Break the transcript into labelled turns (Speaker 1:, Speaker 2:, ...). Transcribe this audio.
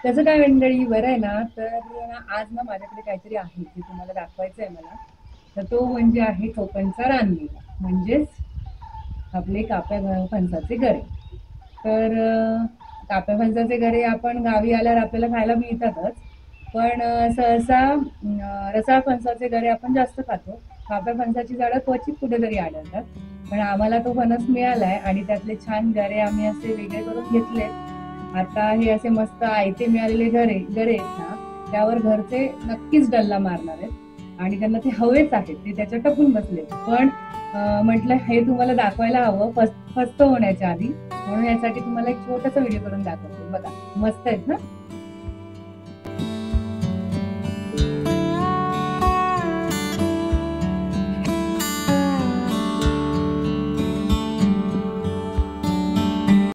Speaker 1: कसं काय मंडळी, बरं आहे ना? तर आज ना माझ्याकडे काहीतरी आहे जे तुम्हाला दाखवायचं आहे मला. तर तो म्हणजे आहे कोकणचा रानमेवा, म्हणजेच आपले काप्या फणसाचे गरे. तर काप्या फणसाचे गरे आपण गावी आल्यावर आपल्याला खायला मिळतातच. पण सहसा रसाळ फणसाचे गरे आपण जास्त खातो. काप्या फणसाची झाडं क्वचित कुठेतरी आढळतात. पण आम्हाला तो फणस मिळालाय आणि त्यातले छान गरे आम्ही असे वेगळे करून घेतलेत. आता हे असे मस्त आयते मिळालेले गरे आहेत ना, त्यावर घरचे नक्कीच डल्ला मारणार आहेत आणि त्यांना ते हवेच आहेत, ते त्याच्या टपून बसलेत. पण म्हटलं हे तुम्हाला दाखवायला हवं फस्त होण्याच्या आधी, म्हणून यासाठी तुम्हाला एक छोटासा व्हिडिओ करून दाखवते. बघा, मस्त आहेत ना?